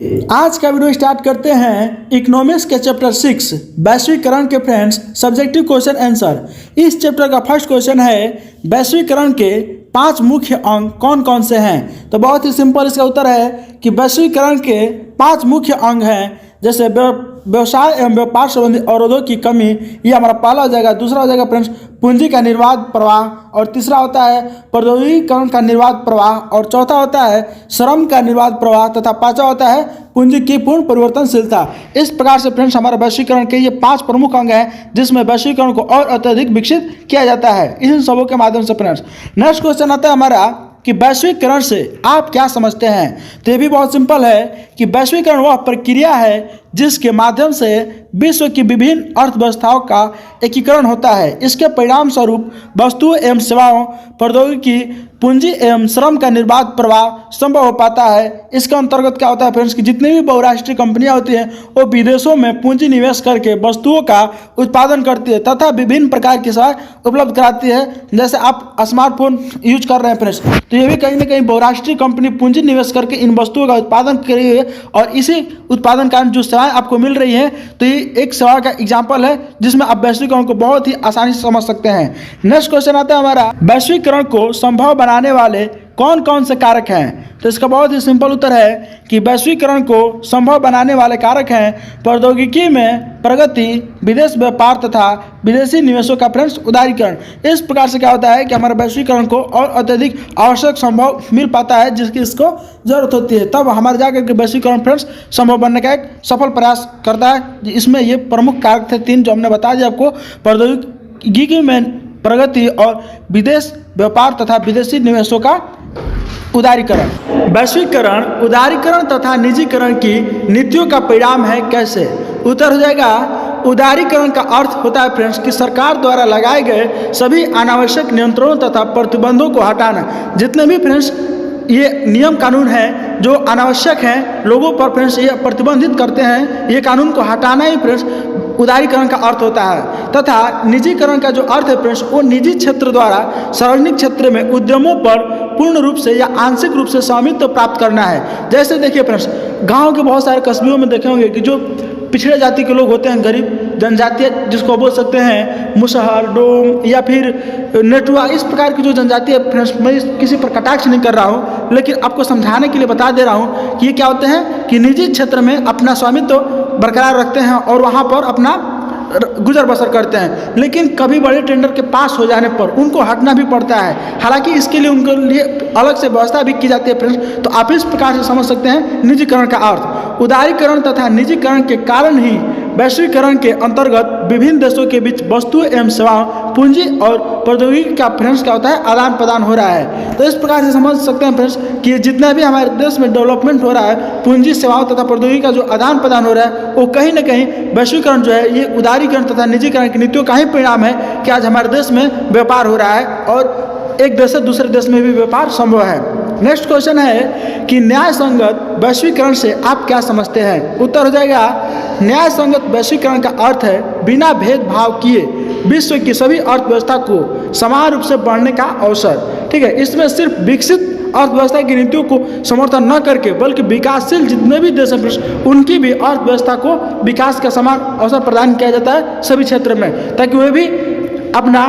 आज का video start करते हैं इकोनॉमिक्स के चैप्टर 6 वैश्वीकरण के फ्रेंड्स सब्जेक्टिव क्वेश्चन आंसर। इस चैप्टर का फर्स्ट क्वेश्चन है वैश्वीकरण के 5 मुख्य अंग कौन कौन से हैं। तो बहुत ही सिंपल इसका उत्तर है कि वैश्वीकरण के 5 मुख्य अंग हैं, जैसे व्यवसाय एवं व्यापार संबंधी अवरोधों की कमी, ये हमारा पहला हो जाएगा। दूसरा हो जाएगा फ्रेंड्स पूंजी का निर्बाध प्रवाह, और तीसरा होता है प्रौद्योगिकीकरण का निर्बाध प्रवाह, और चौथा होता है श्रम का निर्बाध प्रवाह, तथा पांचवा होता है पूंजी की पूर्ण परिवर्तनशीलता। इस प्रकार से फ्रेंड्स हमारे वैश्वीकरण के ये 5 प्रमुख अंग हैं जिसमें वैश्वीकरण को और अत्यधिक विकसित किया जाता है इन सबों के माध्यम से। फ्रेंड्स नेक्स्ट क्वेश्चन आता है हमारा कि वैश्वीकरण से आप क्या समझते हैं। तो ये भी बहुत सिंपल है कि वैश्वीकरण वह प्रक्रिया है जिसके माध्यम से विश्व की विभिन्न अर्थव्यवस्थाओं का एकीकरण होता है। इसके परिणाम स्वरूप वस्तुओं एवं सेवाओं, प्रौद्योगिकी, पूंजी एवं श्रम का निर्बाध प्रवाह संभव हो पाता है। इसके अंतर्गत क्या होता है फ्रेंड्स कि जितनी भी बहुराष्ट्रीय कंपनियां होती हैं वो विदेशों में पूंजी निवेश करके वस्तुओं का उत्पादन करती है तथा विभिन्न प्रकार की सेवाएं उपलब्ध कराती है। जैसे आप स्मार्टफोन यूज कर रहे हैं फ्रेंड्स, तो ये भी कहीं ना कहीं बहुराष्ट्रीय कंपनी पूंजी निवेश करके इन वस्तुओं का उत्पादन कर रही है, और इसी उत्पादन कारण जो सेवाएं आपको मिल रही हैं, तो ये एक सेवा का एग्जाम्पल है जिसमें आप वैश्वीकरण को बहुत ही आसानी से समझ सकते हैं। नेक्स्ट क्वेश्चन आता है हमारा वैश्वीकरण को संभव बनाने वाले कौन कौन से कारक हैं। तो इसका बहुत ही सिंपल उत्तर है कि वैश्वीकरण को संभव बनाने वाले कारक हैं प्रौद्योगिकी में प्रगति, विदेश व्यापार तथा विदेशी निवेशों का फ्रेंड्स उदारीकरण। इस प्रकार से क्या होता है कि हमारे वैश्वीकरण को और अत्यधिक आवश्यक संभव मिल पाता है जिसकी इसको जरूरत होती है, तब हमारे जाकर के वैश्वीकरण फ्रेंड्स संभव बनने का एक सफल प्रयास करता है। इसमें ये प्रमुख कारक थे 3 जो हमने बता दिया आपको, प्रौद्योगिकी में प्रगति और विदेश व्यापार तथा विदेशी निवेशों का उदारीकरण। वैश्वीकरण, उदारीकरण तथा निजीकरण की नीतियों का परिणाम है कैसे। उत्तर हो जाएगा उदारीकरण का अर्थ होता है फ्रेंड्स कि सरकार द्वारा लगाए गए सभी अनावश्यक नियंत्रणों तथा प्रतिबंधों को हटाना। जितने भी फ्रेंड्स ये नियम कानून हैं जो अनावश्यक हैं, लोगों पर फ्रेंड्स ये प्रतिबंधित करते हैं, ये कानून को हटाना ही फ्रेंड्स उदारीकरण का अर्थ होता है। तथा निजीकरण का जो अर्थ है फ्रेंड्स वो निजी क्षेत्र द्वारा सार्वजनिक क्षेत्र में उद्यमों पर पूर्ण रूप से या आंशिक रूप से स्वामित्व प्राप्त करना है। जैसे देखिए फ्रेंड्स गांव के बहुत सारे कस्बों में देखे होंगे कि जो पिछड़े जाति के लोग होते हैं, गरीब जनजातीय जिसको बोल सकते हैं, मुसहर, डोम या फिर नेटुआ, इस प्रकार की जो जनजाति है फ्रेंड्स, मैं किसी पर कटाक्ष नहीं कर रहा हूँ, लेकिन आपको समझाने के लिए बता दे रहा हूँ कि ये क्या होते हैं कि निजी क्षेत्र में अपना स्वामित्व बरकरार रखते हैं और वहाँ पर अपना गुजर बसर करते हैं, लेकिन कभी बड़े टेंडर के पास हो जाने पर उनको हटना भी पड़ता है। हालांकि इसके लिए उनके लिए अलग से व्यवस्था भी की जाती है फ्रेंड्स। तो आप इस प्रकार से समझ सकते हैं निजीकरण का अर्थ। उदारीकरण तथा निजीकरण के कारण ही वैश्वीकरण के अंतर्गत विभिन्न देशों के बीच वस्तुएं एवं सेवाओं, पूंजी और प्रौद्योगिकी का फ्रेंड्स क्या होता है आदान प्रदान हो रहा है। तो इस प्रकार से समझ सकते हैं फ्रेंड्स कि जितना भी हमारे देश में डेवलपमेंट हो रहा है, पूंजी, सेवाओं तथा प्रौद्योगिकी का जो आदान प्रदान हो रहा है, वो कहीं ना कहीं वैश्वीकरण जो है ये उदारीकरण तथा निजीकरण की नीतियों का ही परिणाम है कि आज हमारे देश में व्यापार हो रहा है और एक देश से दूसरे देश में भी व्यापार संभव है। नेक्स्ट क्वेश्चन है कि न्याय संगत वैश्वीकरण से आप क्या समझते हैं। उत्तर हो जाएगा न्याय संगत वैश्वीकरण का अर्थ है बिना भेदभाव किए विश्व की सभी अर्थव्यवस्था को समान रूप से बढ़ने का अवसर। ठीक है, इसमें सिर्फ विकसित अर्थव्यवस्था की नीतियों को समर्थन न करके बल्कि विकासशील जितने भी देश हैं उनकी भी अर्थव्यवस्था को विकास का समान अवसर प्रदान किया जाता है सभी क्षेत्र में, ताकि वे भी अपना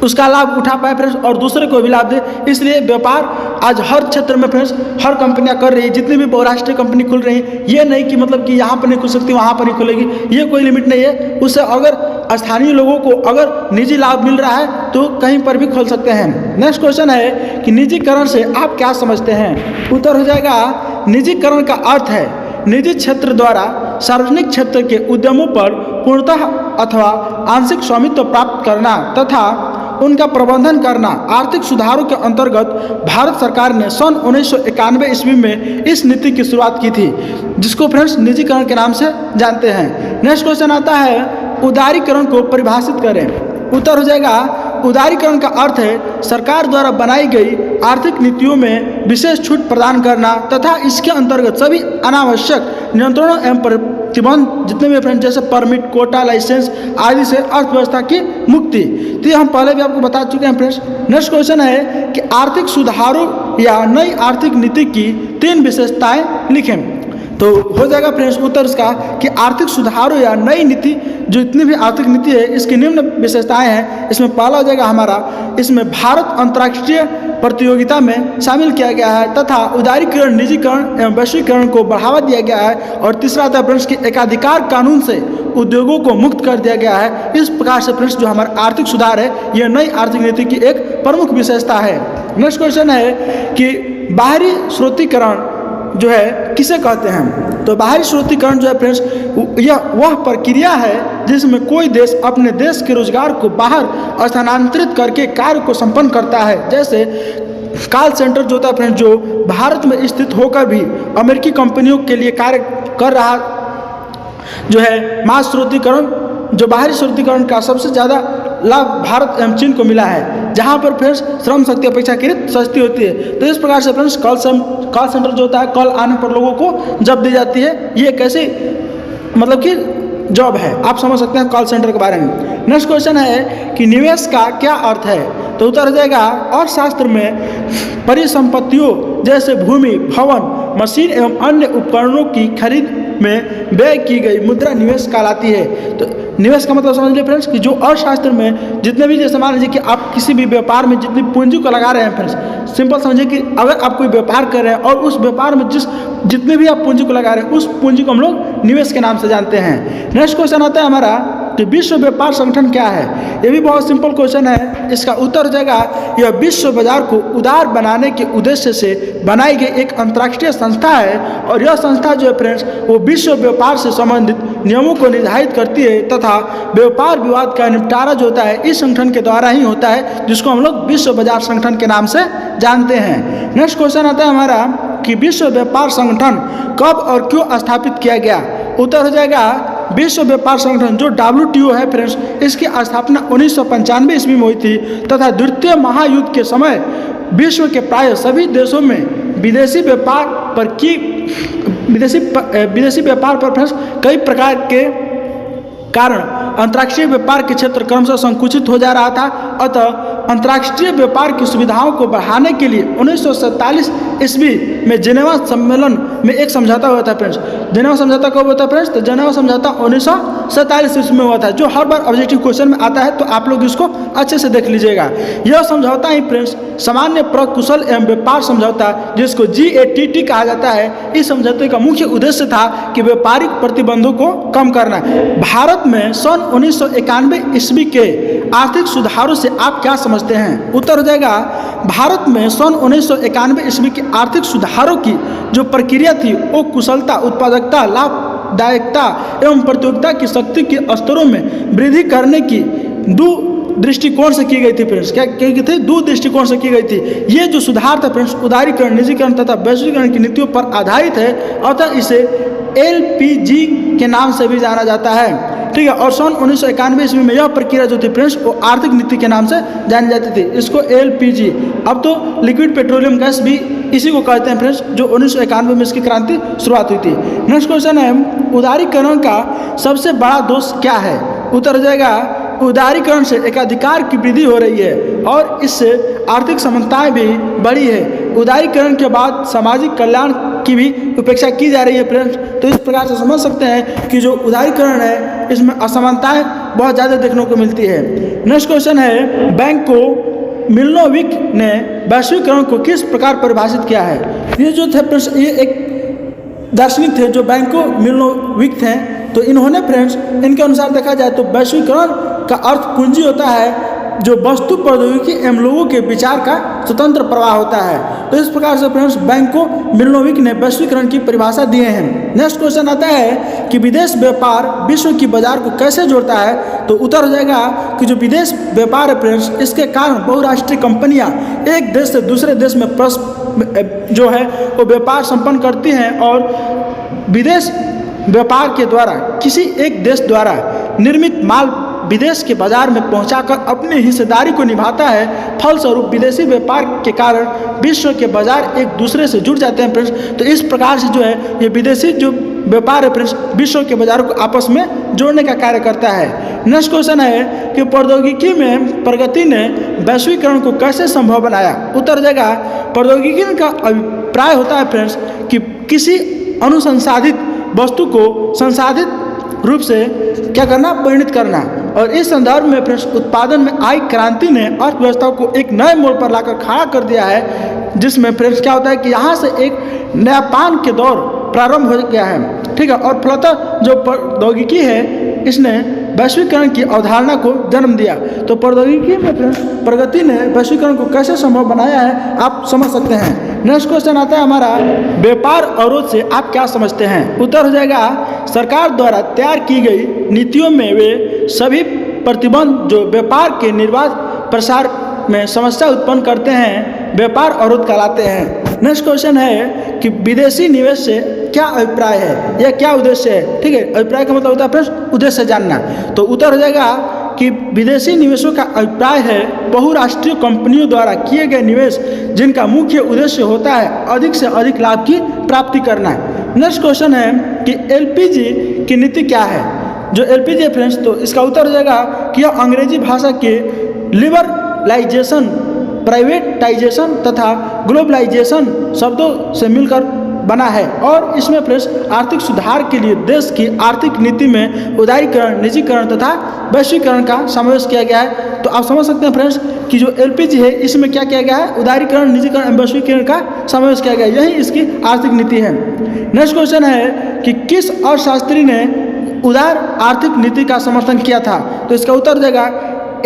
उसका लाभ उठा पाए फ्रेंड्स और दूसरे को भी लाभ दे। इसलिए व्यापार आज हर क्षेत्र में फ्रेंड्स हर कंपनियां कर रही है, जितनी भी बहुराष्ट्रीय कंपनी खुल रही है, ये नहीं कि मतलब कि यहाँ पर नहीं खुल सकती वहाँ पर नहीं खुलेगी, ये कोई लिमिट नहीं है। उससे अगर स्थानीय लोगों को अगर निजी लाभ मिल रहा है तो कहीं पर भी खोल सकते हैं। नेक्स्ट क्वेश्चन है कि निजीकरण से आप क्या समझते हैं। उत्तर हो जाएगा निजीकरण का अर्थ है निजी क्षेत्र द्वारा सार्वजनिक क्षेत्र के उद्यमों पर पूर्णतः अथवा आंशिक स्वामित्व प्राप्त करना तथा उनका प्रबंधन करना। आर्थिक सुधारों के अंतर्गत भारत सरकार ने सन 1991 ईस्वी में इस नीति की शुरुआत की थी, जिसको फ्रेंड्स निजीकरण के नाम से जानते हैं। नेक्स्ट क्वेश्चन आता है उदारीकरण को परिभाषित करें। उत्तर हो जाएगा उदारीकरण का अर्थ है सरकार द्वारा बनाई गई आर्थिक नीतियों में विशेष छूट प्रदान करना तथा इसके अंतर्गत सभी अनावश्यक नियंत्रणों एवं प्रतिबंध जितने भी फ्रेंड्स जैसे परमिट, कोटा, लाइसेंस आदि से अर्थव्यवस्था की मुक्ति। तो ये हम पहले भी आपको बता चुके हैं फ्रेंड्स। नेक्स्ट क्वेश्चन है कि आर्थिक सुधारों या नई आर्थिक नीति की 3 विशेषताएं लिखें। तो हो जाएगा फ्रेंड्स उत्तर इसका कि आर्थिक सुधारों या नई नीति, जो इतनी भी आर्थिक नीति है इसकी निम्न विशेषताएं हैं। इसमें पहला हो जाएगा हमारा, इसमें भारत अंतर्राष्ट्रीय प्रतियोगिता में शामिल किया गया है तथा उदारीकरण, निजीकरण एवं वैश्वीकरण को बढ़ावा दिया गया है। और तीसरा था फ्रेंड्स कि एकाधिकार कानून से उद्योगों को मुक्त कर दिया गया है। इस प्रकार से फ्रेंड्स जो हमारा आर्थिक सुधार है यह नई आर्थिक नीति की एक प्रमुख विशेषता है। नेक्स्ट क्वेश्चन है कि बाहरी स्रोतीकरण जो है किसे कहते हैं। तो बाहरी स्रोतीकरण जो है फ्रेंड्स यह वह प्रक्रिया है जिसमें कोई देश अपने देश के रोजगार को बाहर स्थानांतरित करके कार्य को संपन्न करता है। जैसे कॉल सेंटर जो होता है फ्रेंड्स, जो भारत में स्थित होकर भी अमेरिकी कंपनियों के लिए कार्य कर रहा जो है मास स्रोतीकरण, जो बाहरी स्रोतीकरण का सबसे ज़्यादा लाभ भारत एवं चीन को मिला है, जहाँ पर फ्रेंड्स श्रम शक्ति अपेक्षाकृत सस्ती होती है। तो इस प्रकार से फ्रेंड्स कॉल सेंटर जो होता है, कॉल आने पर लोगों को जब दी जाती है, ये कैसे मतलब कि जॉब है, आप समझ सकते हैं कॉल सेंटर के बारे में। नेक्स्ट क्वेश्चन है कि निवेश का क्या अर्थ है। तो उत्तर हो जाएगा अर्थशास्त्र में परिसंपत्तियों जैसे भूमि, भवन, मशीन एवं अन्य उपकरणों की खरीद में व्यय की गई मुद्रा निवेश कहलाती है। तो निवेश का मतलब समझ लीजिए फ्रेंड्स कि जो अर्थशास्त्र में जितने भी, जैसे मान लीजिए कि आप किसी भी व्यापार में जितनी पूंजी को लगा रहे हैं फ्रेंड्स, सिंपल समझिए कि अगर आप कोई व्यापार कर रहे हैं और उस व्यापार में जितने भी आप पूंजी को लगा रहे हैं उस पूंजी को हम लोग निवेश के नाम से जानते हैं। नेक्स्ट क्वेश्चन आता है हमारा कि विश्व व्यापार संगठन क्या है। ये भी बहुत सिंपल क्वेश्चन है। इसका उत्तर हो जाएगा यह विश्व बाजार को उदार बनाने के उद्देश्य से बनाई गई एक अंतर्राष्ट्रीय संस्था है। और यह संस्था जो है फ्रेंड्स वो विश्व व्यापार से संबंधित नियमों को निर्धारित करती है तथा व्यापार विवाद का निपटारा जो होता है इस संगठन के द्वारा ही होता है, जिसको हम लोग विश्व बाजार संगठन के नाम से जानते हैं। नेक्स्ट क्वेश्चन आता है हमारा कि विश्व व्यापार संगठन कब और क्यों स्थापित किया गया। उत्तर हो जाएगा विश्व व्यापार संगठन जो WTO है फ्रेंड्स, इसकी स्थापना 1995 ईस्वी में हुई थी तथा द्वितीय महायुद्ध के समय विश्व के प्राय सभी देशों में विदेशी व्यापार पर फ्रेंड्स कई प्रकार के कारण अंतर्राष्ट्रीय व्यापार के क्षेत्र क्रमशः संकुचित हो जा रहा था। अतः अंतर्राष्ट्रीय व्यापार की सुविधाओं को बढ़ाने के लिए 1947 ईस्वी में जेनेवा सम्मेलन में एक समझौता हुआ था फ्रेंड्स। जेनेवा समझौता कब हुआ था फ्रेंड्स? तो जेनेवा समझौता 1947 ईस्वी में हुआ था, जो हर बार ऑब्जेक्टिव क्वेश्चन में आता है, तो आप लोग इसको अच्छे से देख लीजिएगा। यह समझौता ही फ्रेंड्स सामान्य प्रकुशल एवं व्यापार समझौता, जिसको GATT कहा जाता है, इस समझौते का मुख्य उद्देश्य था कि व्यापारिक प्रतिबंधों को कम करना। भारत में सन 1991 ईस्वी के आर्थिक सुधारों से आप क्या समझते हैं? उत्तर हो जाएगा भारत में सन 1991 ईस्वी के आर्थिक सुधारों की जो प्रक्रिया थी वो कुशलता, उत्पादकता, लाभदायकता एवं प्रतियोगिता की शक्ति के स्तरों में वृद्धि करने की दो दृष्टिकोण से की गई थी फ्रेंड्स। क्या की गई थी? दो दृष्टिकोण से की गई थी। ये जो सुधार था फ्रेंड्स उदारीकरण, निजीकरण तथा वैश्वीकरण की नीतियों पर आधारित है, अतः इसे LPG के नाम से भी जाना जाता है। ठीक है। और सन 1991 ईस्वी में यह प्रक्रिया जो थी फ्रेंड्स वो आर्थिक नीति के नाम से जानी जाती थी, इसको LPG। अब तो लिक्विड पेट्रोलियम गैस भी इसी को कहते हैं फ्रेंड्स, जो 1991 में इसकी क्रांति शुरुआत हुई थी। नेक्स्ट क्वेश्चन है उदारीकरण का सबसे बड़ा दोष क्या है? उत्तर हो जाएगा उदारीकरण से एकाधिकार की वृद्धि हो रही है और इससे आर्थिक समानताएं भी बढ़ी है। उदारीकरण के बाद सामाजिक कल्याण की भी उपेक्षा की जा रही है फ्रेंड्स। तो इस प्रकार से समझ सकते हैं कि जो उदारीकरण है इसमें असमानताएं बहुत ज़्यादा देखने को मिलती है। नेक्स्ट क्वेश्चन है बैंको मिल्नोविक ने वैश्वीकरण को किस प्रकार परिभाषित किया है? ये जो थे फ्रेंड्स ये एक दार्शनिक थे जो बैंको मिल्नोविक थे। तो इन्होंने फ्रेंड्स इनके अनुसार देखा जाए तो वैश्वीकरण का अर्थ पूंजी होता है जो वस्तु, प्रौद्योगिकी एवं लोगों के विचार का स्वतंत्र प्रवाह होता है। तो इस प्रकार से फ्रेंड्स बैंको मिल्नोविक ने वैश्वीकरण की परिभाषा दिए हैं। नेक्स्ट क्वेश्चन आता है कि विदेश व्यापार विश्व की बाजार को कैसे जोड़ता है? तो उत्तर हो जाएगा कि जो विदेश व्यापार है फ्रेंड्स इसके कारण बहुराष्ट्रीय कंपनियां एक देश से दूसरे देश में जो है वो व्यापार संपन्न करती हैं और विदेश व्यापार के द्वारा किसी एक देश द्वारा निर्मित माल विदेश के बाजार में पहुंचाकर अपनी हिस्सेदारी को निभाता है। फलस्वरूप विदेशी व्यापार के कारण विश्व के बाजार एक दूसरे से जुड़ जाते हैं फ्रेंड्स। तो इस प्रकार से जो है ये विदेशी जो व्यापार है फ्रेंड्स विश्व के बाजारों को आपस में जोड़ने का कार्य करता है। नेक्स्ट क्वेश्चन है कि प्रौद्योगिकी में प्रगति ने वैश्वीकरण को कैसे संभव बनाया? उत्तर हो जाएगा प्रौद्योगिकी का अभिप्राय होता है फ्रेंड्स कि किसी अनुसंसाधित वस्तु को संसाधित रूप से क्या करना, परिणित करना। और इस संदर्भ में फ्रेंड्स उत्पादन में आई क्रांति ने अर्थव्यवस्था को एक नए मोड़ पर लाकर खड़ा कर दिया है, जिसमें फ्रेंड्स क्या होता है कि यहाँ से एक नया पान के दौर प्रारंभ हो गया है, ठीक है। और फलतः जो प्रौद्योगिकी है इसने वैश्वीकरण की अवधारणा को जन्म दिया। तो प्रौद्योगिकी में फ्रेंड्स प्रगति ने वैश्वीकरण को कैसे संभव बनाया है आप समझ सकते हैं। नेक्स्ट क्वेश्चन आता है हमारा, व्यापार अवरोध से आप क्या समझते हैं। उत्तर हो जाएगा, सरकार द्वारा तैयार की गई नीतियों में वे सभी प्रतिबंध जो व्यापार के निर्बाध प्रसार में समस्या उत्पन्न करते हैं व्यापार अवरोध कहलाते हैं। नेक्स्ट क्वेश्चन है कि विदेशी निवेश से क्या अभिप्राय है या क्या उद्देश्य है, ठीक है। अभिप्राय का मतलब होता है फ्रेंड्स उद्देश्य जानना। तो उत्तर हो जाएगा कि विदेशी निवेशों का अभिप्राय है बहुराष्ट्रीय कंपनियों द्वारा किए गए निवेश जिनका मुख्य उद्देश्य होता है अधिक से अधिक लाभ की प्राप्ति करना। नेक्स्ट क्वेश्चन है कि एलपीजी की नीति क्या है। जो एलपीजी है फ्रेंड्स, तो इसका उत्तर हो जाएगा कि यह अंग्रेजी भाषा के लिबरलाइजेशन, प्राइवेटाइजेशन तथा ग्लोबलाइजेशन शब्दों से मिलकर बना है और इसमें फ्रेंड्स आर्थिक सुधार के लिए देश की आर्थिक नीति में उदारीकरण, निजीकरण तथा वैश्वीकरण का समावेश किया गया है। तो आप समझ सकते हैं फ्रेंड्स कि जो एलपीजी है इसमें क्या किया गया है, उदारीकरण, निजीकरण एवं वैश्वीकरण का समावेश किया गया है, यही इसकी आर्थिक नीति है। नेक्स्ट क्वेश्चन है कि किस अर्थशास्त्री ने उदार आर्थिक नीति का समर्थन किया था। तो इसका उत्तर देगा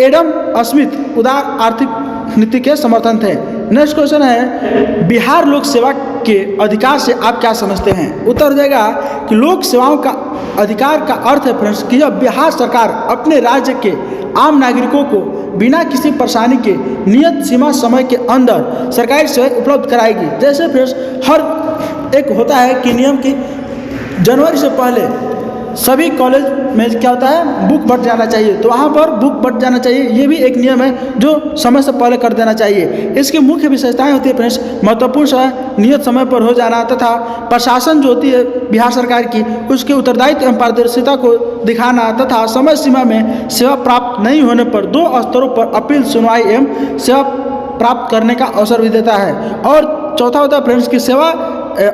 एडम स्मिथ उदार आर्थिक नीति के समर्थन थे। नेक्स्ट क्वेश्चन है, बिहार लोक सेवा के अधिकार से आप क्या समझते हैं। उत्तर देगा कि लोक सेवाओं का अधिकार का अर्थ है फ्रेंड्स कि जब बिहार सरकार अपने राज्य के आम नागरिकों को बिना किसी परेशानी के नियत सीमा समय के अंदर सरकारी सेवाएं उपलब्ध कराएगी। जैसे फ्रेंड्स हर एक होता है कि नियम की जनवरी से पहले सभी कॉलेज में क्या होता है, बुक बट जाना चाहिए, तो वहाँ पर बुक बट जाना चाहिए, ये भी एक नियम है जो समय से पहले कर देना चाहिए। इसकी मुख्य विशेषताएं होती है फ्रेंड्स, महत्वपूर्ण समय नियत समय पर हो जाना तथा प्रशासन जो होती है बिहार सरकार की उसके उत्तरदायित्व एवं पारदर्शिता को दिखाना तथा समय सीमा में सेवा प्राप्त नहीं होने पर 2 स्तरों पर अपील, सुनवाई एवं सेवा प्राप्त करने का अवसर भी देता है। और चौथा होता है फ्रेंड्स की सेवा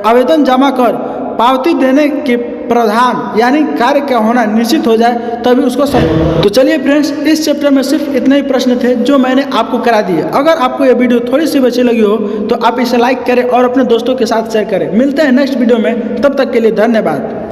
आवेदन जमा कर पावती देने के प्रावधान यानी कार्य का होना निश्चित हो जाए तभी उसको सब। तो चलिए फ्रेंड्स, इस चैप्टर में सिर्फ इतने ही प्रश्न थे जो मैंने आपको करा दिए। अगर आपको ये वीडियो थोड़ी सी भी अच्छी लगी हो तो आप इसे लाइक करें और अपने दोस्तों के साथ शेयर करें। मिलते हैं नेक्स्ट वीडियो में, तब तक के लिए धन्यवाद।